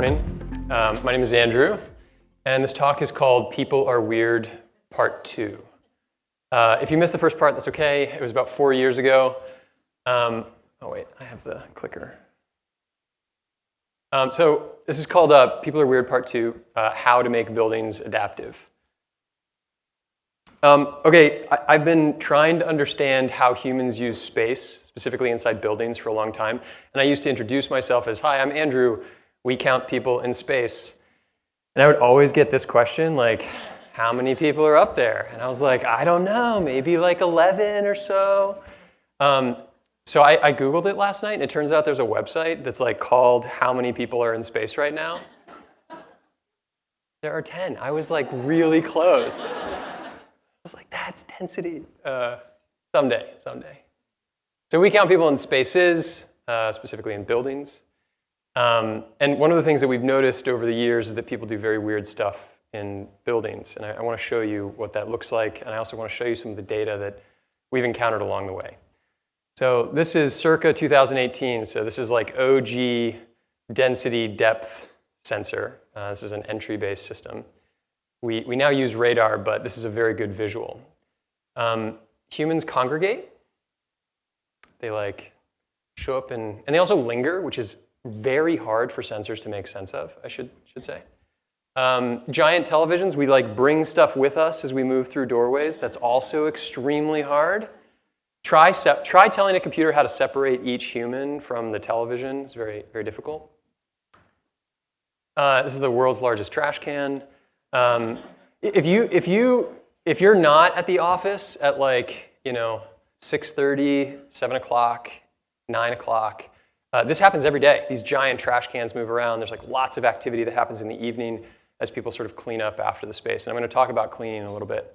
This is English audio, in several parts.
morning. My name is Andrew, and this talk is called People Are Weird, Part 2. If you missed the first part, that's okay. It was about 4 years ago. Oh wait, I have the clicker. So this is called People Are Weird, Part 2, How to Make Buildings Adaptive. Okay, I've been trying to understand how humans use space, specifically inside buildings, for a long time. And I used to introduce myself as, hi, I'm Andrew. We count people in space. And I would always get this question, like, how many people are up there? And I was like, I don't know, maybe like 11 or so. So I Googled it last night, and it turns out there's a website that's like called How Many People Are in Space Right Now? There are 10. I was like really close. I was like, that's density. Someday. So we count people in spaces, specifically in buildings. And one of the things that we've noticed over the years is that people do very weird stuff in buildings. And I want to show you what that looks like. And I also want to show you some of the data that we've encountered along the way. So this is circa 2018. So this is like OG density depth sensor. This is an entry-based system. We now use radar, but this is a very good visual. Humans congregate. They like show up and they also linger, which is very hard for sensors to make sense of, I should say. Giant televisions, we like bring stuff with us as we move through doorways. That's also extremely hard. Try telling a computer how to separate each human from the television. It's very, very difficult. This is the world's largest trash can. If you're not at the office at like 6:30, 7 o'clock, 9 o'clock, this happens every day. These giant trash cans move around. There's like lots of activity that happens in the evening as people sort of clean up after the space. And I'm going to talk about cleaning in a little bit.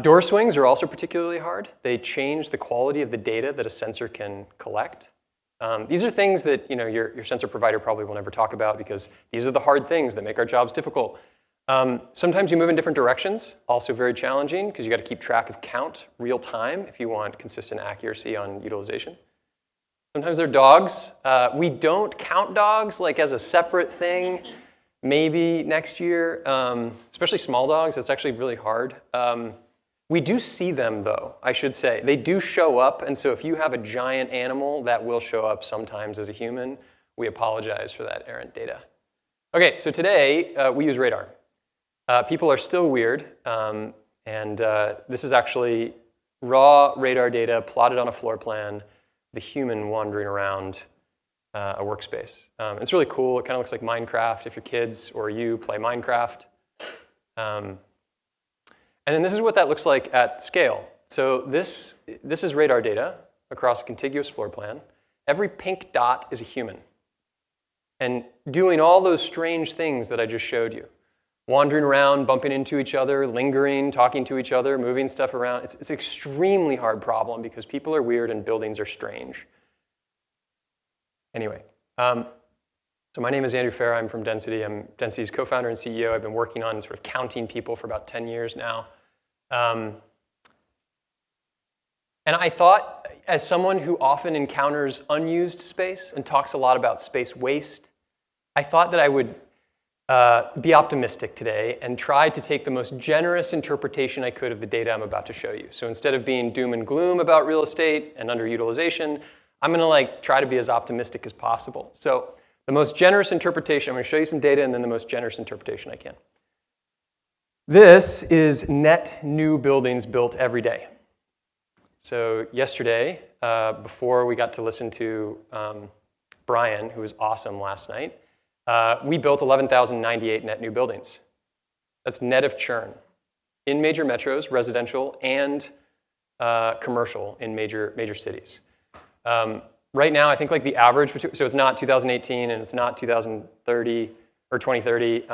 Door swings are also particularly hard. They change the quality of the data that a sensor can collect. These are things that your sensor provider probably will never talk about because these are the hard things that make our jobs difficult. Sometimes you move in different directions, also very challenging because you got to keep track of count real time if you want consistent accuracy on utilization. Sometimes they're dogs. We don't count dogs like as a separate thing. Maybe next year, especially small dogs, it's actually really hard. We do see them though, I should say. They do show up, and so if you have a giant animal, that will show up sometimes as a human. We apologize for that errant data. Okay, so today we use radar. People are still weird, and this is actually raw radar data plotted on a floor plan, the human wandering around a workspace. It's really cool. It kind of looks like Minecraft if your kids or you play Minecraft. And then this is what that looks like at scale. So this is radar data across a contiguous floor plan. Every pink dot is a human. And doing all those strange things that I just showed you. Wandering around, bumping into each other, lingering, talking to each other, moving stuff around. It's an extremely hard problem because people are weird and buildings are strange. Anyway, so my name is Andrew Farah. I'm from Density. I'm Density's co-founder and CEO. I've been working on sort of counting people for about 10 years now. And I thought, as someone who often encounters unused space and talks a lot about space waste, I thought that I would be optimistic today and try to take the most generous interpretation I could of the data I'm about to show you. So instead of being doom and gloom about real estate and underutilization, I'm going to try to be as optimistic as possible. So the most generous interpretation, I'm going to show you some data and then the most generous interpretation I can. This is net new buildings built every day. So yesterday, before we got to listen to Brian, who was awesome last night, we built 11,098 net new buildings. That's net of churn in major metros, residential and commercial in major cities. Right now, I think like the average, so it's not 2018 and it's not 2030 or 2030.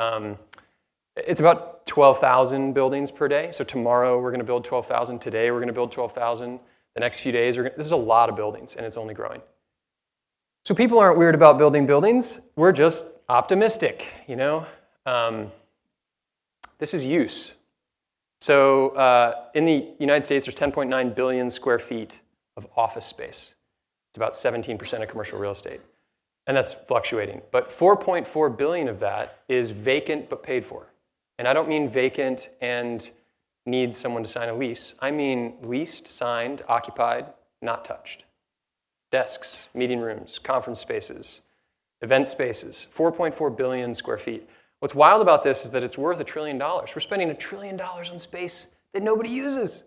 It's about 12,000 buildings per day. So tomorrow we're going to build 12,000. Today we're going to build 12,000. The next few days, this is a lot of buildings and it's only growing. So people aren't weird about building buildings. We're just optimistic, This is use. So in the United States, there's 10.9 billion square feet of office space. It's about 17% of commercial real estate. And that's fluctuating. But 4.4 billion of that is vacant but paid for. And I don't mean vacant and needs someone to sign a lease. I mean leased, signed, occupied, not touched. Desks, meeting rooms, conference spaces, event spaces, 4.4 billion square feet. What's wild about this is that it's worth $1 trillion. We're spending $1 trillion on space that nobody uses.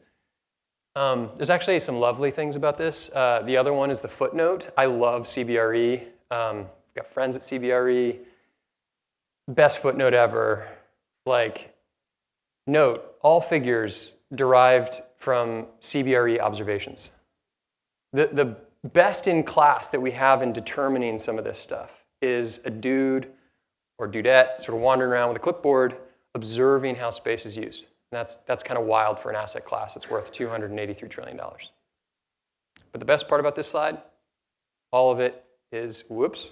There's actually some lovely things about this. The other one is the footnote. I love CBRE. I've got friends at CBRE. Best footnote ever. Like, note, all figures derived from CBRE observations. The best in class that we have in determining some of this stuff is a dude or dudette sort of wandering around with a clipboard observing how space is used. And that's kind of wild for an asset class that's worth $283 trillion. But the best part about this slide, all of it is, whoops,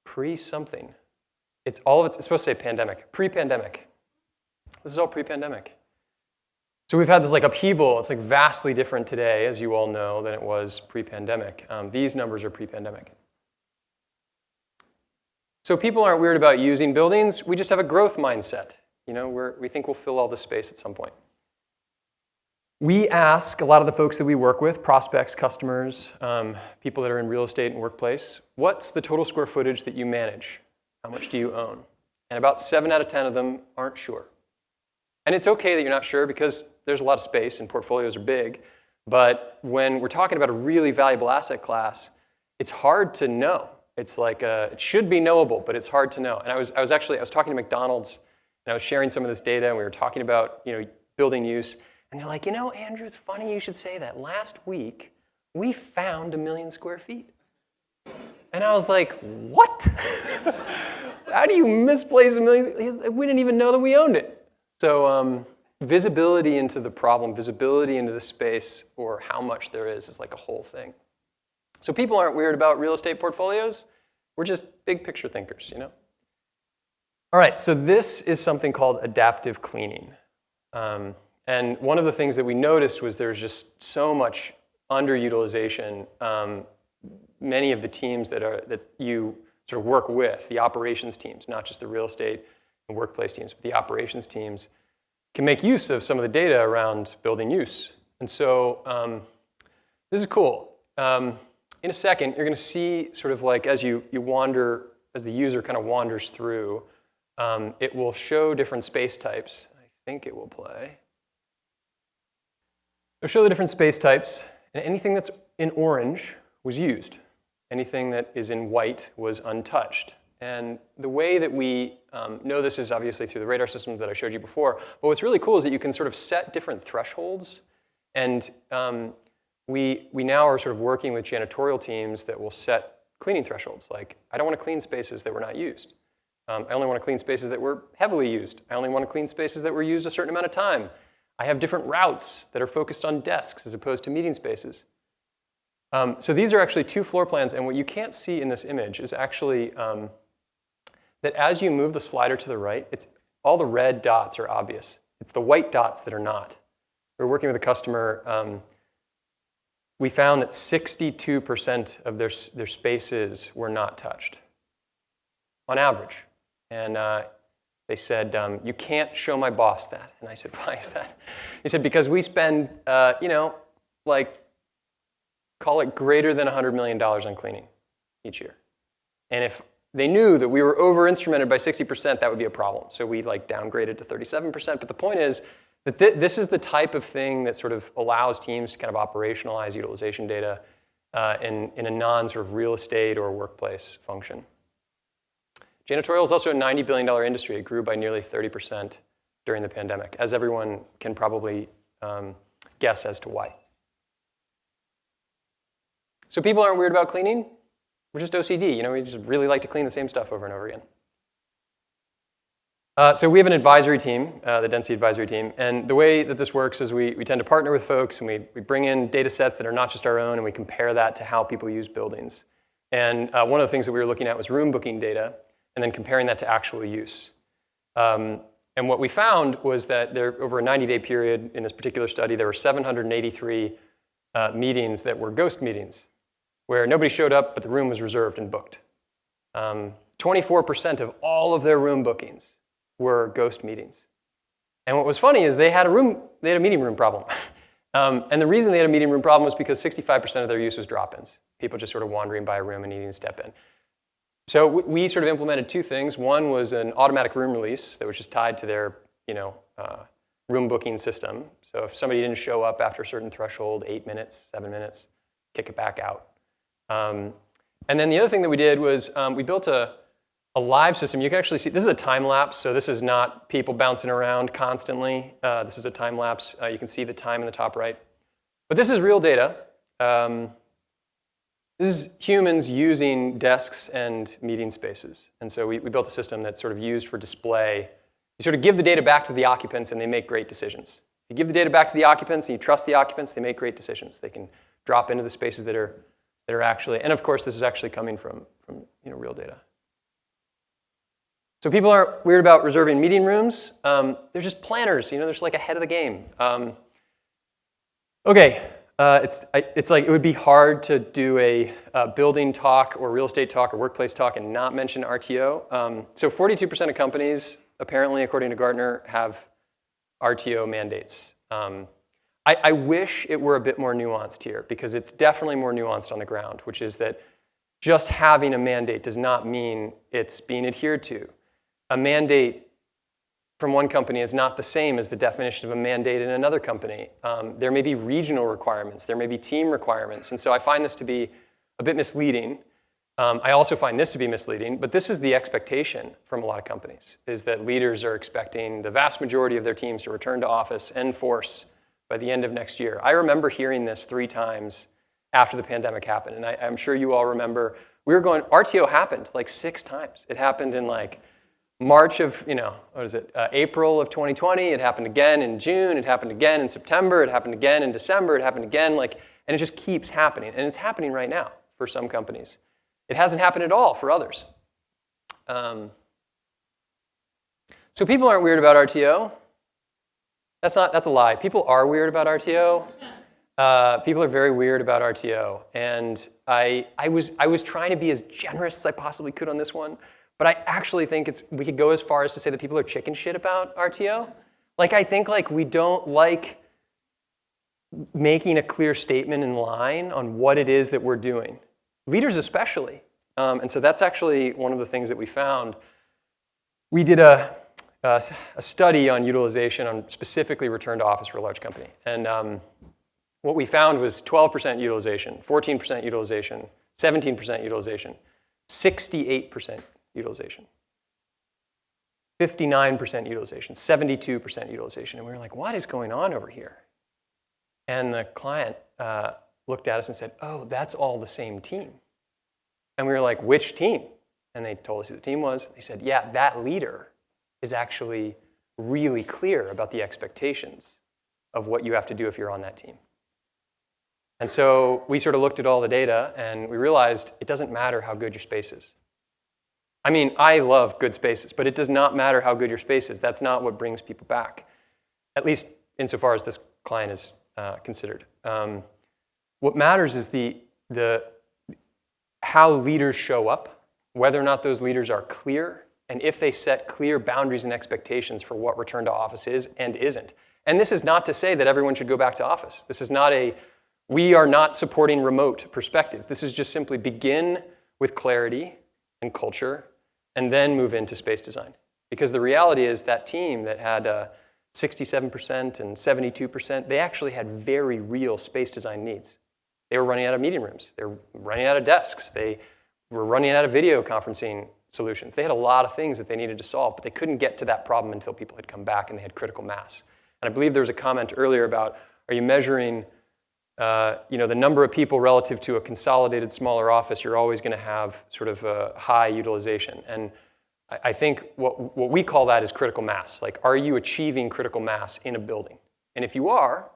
pre-something. It's supposed to say pandemic, pre-pandemic. This is all pre-pandemic. So we've had this like upheaval. It's like vastly different today, as you all know, than it was pre-pandemic. These numbers are pre-pandemic. So people aren't weird about using buildings. We just have a growth mindset. You know, we think we'll fill all this space at some point. We ask a lot of the folks that we work with, prospects, customers, people that are in real estate and workplace, what's the total square footage that you manage? How much do you own? And about 7 out of 10 of them aren't sure. And it's okay that you're not sure because there's a lot of space and portfolios are big. But when we're talking about a really valuable asset class, it's hard to know. It's like it should be knowable, but it's hard to know. And I was talking to McDonald's, and I was sharing some of this data, and we were talking about building use. And they're like, Andrew, it's funny you should say that. Last week, we found 1 million square feet. And I was like, what? How do you misplace 1 million? We didn't even know that we owned it. So visibility into the problem, visibility into the space, or how much there is like a whole thing. So people aren't weird about real estate portfolios. We're just big picture thinkers, All right, so this is something called adaptive cleaning. And one of the things that we noticed was there's just so much underutilization. Many of the teams that you sort of work with, the operations teams, not just the real estate and workplace teams, but the operations teams, can make use of some of the data around building use. And so this is cool. In a second, you're going to see sort of like as you wander, as the user kind of wanders through, it will show different space types. I think it will play. It'll show the different space types, and anything that's in orange was used. Anything that is in white was untouched. And the way that we know this is obviously through the radar systems that I showed you before. But what's really cool is that you can sort of set different thresholds. And we now are sort of working with janitorial teams that will set cleaning thresholds. Like, I don't want to clean spaces that were not used. I only want to clean spaces that were heavily used. I only want to clean spaces that were used a certain amount of time. I have different routes that are focused on desks as opposed to meeting spaces. So these are actually 2 floor plans, and what you can't see in this image is actually that as you move the slider to the right, all the red dots are obvious. It's the white dots that are not. We're working with a customer. We found that 62% of their spaces were not touched, on average. And they said, you can't show my boss that. And I said, why is that? He said, because we spend, call it greater than $100 million on cleaning each year. And if they knew that we were over-instrumented by 60%, that would be a problem. So we downgraded to 37%. But the point is that this is the type of thing that sort of allows teams to kind of operationalize utilization data in a non-sort of real estate or workplace function. Janitorial is also a $90 billion industry. It grew by nearly 30% during the pandemic, as everyone can probably guess as to why. So people aren't weird about cleaning. We're just OCD. We just really like to clean the same stuff over and over again. So we have an advisory team, the density advisory team. And the way that this works is we tend to partner with folks, and we bring in data sets that are not just our own, and we compare that to how people use buildings. And one of the things that we were looking at was room booking data, and then comparing that to actual use. And what we found was that over a 90-day period in this particular study, there were 783 meetings that were ghost meetings. where nobody showed up, but the room was reserved and booked. 24% of all of their room bookings were ghost meetings. And what was funny is they had a meeting room problem. And the reason they had a meeting room problem was because 65% of their use was drop-ins. People just sort of wandering by a room and needing to step in. So we sort of implemented two things. One was an automatic room release that was just tied to their room booking system. So if somebody didn't show up after a certain threshold, 8 minutes, 7 minutes, kick it back out. And then the other thing that we did was we built a live system. You can actually see, this is a time lapse, so this is not people bouncing around constantly. This is a time lapse. You can see the time in the top right. But this is real data. This is humans using desks and meeting spaces. And so we built a system that's sort of used for display. You sort of give the data back to the occupants and they make great decisions. You give the data back to the occupants and you trust the occupants, they make great decisions. They can drop into the spaces that are actually, and of course this is actually coming from real data. So people aren't weird about reserving meeting rooms. They're just planners, they're just like ahead of the game. Okay, it's like it would be hard to do a building talk or real estate talk or workplace talk and not mention RTO. So 42% of companies, apparently according to Gartner, have RTO mandates. I wish it were a bit more nuanced here because it's definitely more nuanced on the ground, which is that just having a mandate does not mean it's being adhered to. A mandate from one company is not the same as the definition of a mandate in another company. There may be regional requirements, there may be team requirements, and so I find this to be a bit misleading. I also find this to be misleading, but this is the expectation from a lot of companies, is that leaders are expecting the vast majority of their teams to return to office en force by the end of next year. I remember hearing this 3 times after the pandemic happened, and I'm sure you all remember, RTO happened like 6 times. It happened in like March of, April of 2020, it happened again in June, it happened again in September, it happened again in December, it happened again, and it just keeps happening, and it's happening right now for some companies. It hasn't happened at all for others. So people aren't weird about RTO. That's a lie. People are weird about RTO. People are very weird about RTO. And I was trying to be as generous as I possibly could on this one, but I actually think we could go as far as to say that people are chicken shit about RTO. I think we don't like making a clear statement in line on what it is that we're doing. Leaders especially. And so that's actually one of the things that we found. We did a study on utilization on specifically return to office for a large company. And what we found was 12% utilization, 14% utilization, 17% utilization, 68% utilization, 59% utilization, 72% utilization. And we were like, what is going on over here? And the client looked at us and said, oh, that's all the same team. And we were like, which team? And they told us who the team was. They said, yeah, that leader is actually really clear about the expectations of what you have to do if you're on that team. And so we sort of looked at all the data and we realized it doesn't matter how good your space is. I mean, I love good spaces, but it does not matter how good your space is. That's not what brings people back, at least insofar as this client is considered. What matters is how leaders show up, whether or not those leaders are clear, and if they set clear boundaries and expectations for what return to office is and isn't. And this is not to say that everyone should go back to office. This is not we are not supporting remote perspective. This is just simply begin with clarity and culture and then move into space design. Because the reality is that team that had 67% and 72%, they actually had very real space design needs. They were running out of meeting rooms. They were running out of desks. They were running out of video conferencing solutions. They had a lot of things that they needed to solve, but they couldn't get to that problem until people had come back and they had critical mass. And I believe there was a comment earlier about, are you measuring the number of people relative to a consolidated smaller office? You're always going to have sort of a high utilization. And I think what we call that is critical mass. Are you achieving critical mass in a building? And if you are,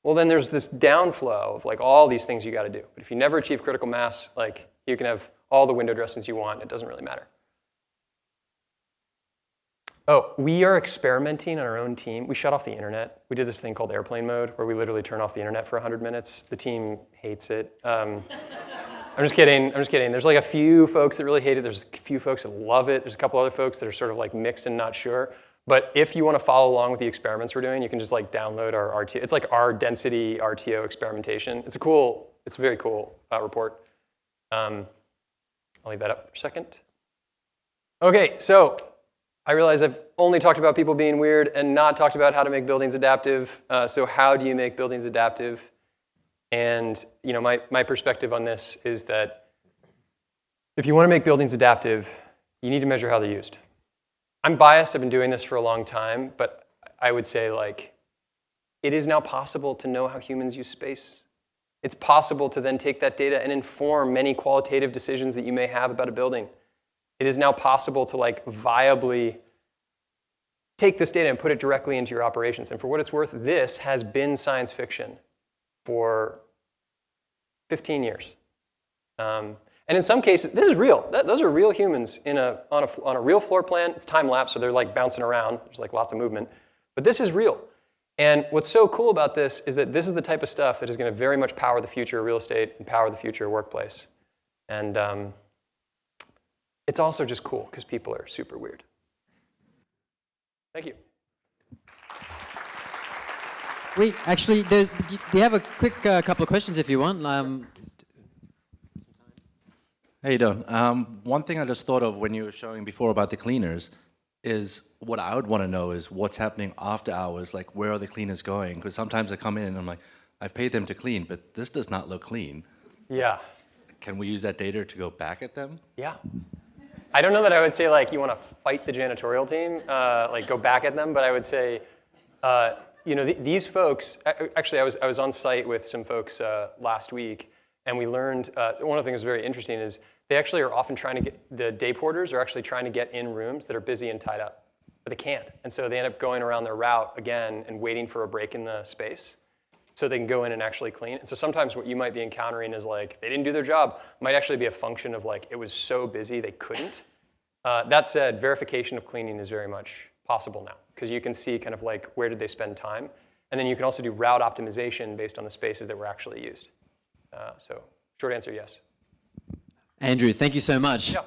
well, then there's this downflow of all these things you got to do. But if you never achieve critical mass, you can have all the window dressings you want. It doesn't really matter. Oh, we are experimenting on our own team. We shut off the internet. We did this thing called airplane mode, where we literally turn off the internet for 100 minutes. The team hates it. I'm just kidding. I'm just kidding. There's like a few folks that really hate it. There's a few folks that love it. There's a couple other folks that are sort of like mixed and not sure. But if you want to follow along with the experiments we're doing, you can just like download our RTO. It's like our density RTO experimentation. It's a very cool report. I'll leave that up for a second. Okay, so I realize I've only talked about people being weird and not talked about how to make buildings adaptive. So how do you make buildings adaptive? And my perspective on this is that if you want to make buildings adaptive, you need to measure how they're used. I'm biased. I've been doing this for a long time, but I would say like it is now possible to know how humans use space. It's possible to then take that data and inform many qualitative decisions that you may have about a building. It is now possible to like viably take this data and put it directly into your operations. And for what it's worth, this has been science fiction for 15 years. And in some cases, this is real. Those are real humans on a real floor plan. It's time lapse, so they're like bouncing around. There's like lots of movement. But this is real. And what's so cool about this is that this is the type of stuff that is going to very much power the future of real estate and power the future of workplace. And it's also just cool because people are super weird. Thank you. Wait, actually, do you have a quick couple of questions if you want? How you doing? One thing I just thought of when you were showing before about the cleaners is what I would want to know is what's happening after hours, like where are the cleaners going? Because sometimes I come in and I'm like, I've paid them to clean, but this does not look clean. Yeah. Can we use that data to go back at them? Yeah. I don't know that I would say like you want to fight the janitorial team, like go back at them, but I would say, these folks, actually I was on site with some folks last week, and we learned, one of the things that's very interesting is they actually are often trying to get, the day porters are actually trying to get in rooms that are busy and tied up, but they can't. And so they end up going around their route again and waiting for a break in the space so they can go in and actually clean. And so sometimes what you might be encountering is like, they didn't do their job, might actually be a function of like, it was so busy they couldn't. That said, verification of cleaning is very much possible now because you can see kind of like, where did they spend time? And then you can also do route optimization based on the spaces that were actually used. So short answer, yes. Andrew, thank you so much. Yeah.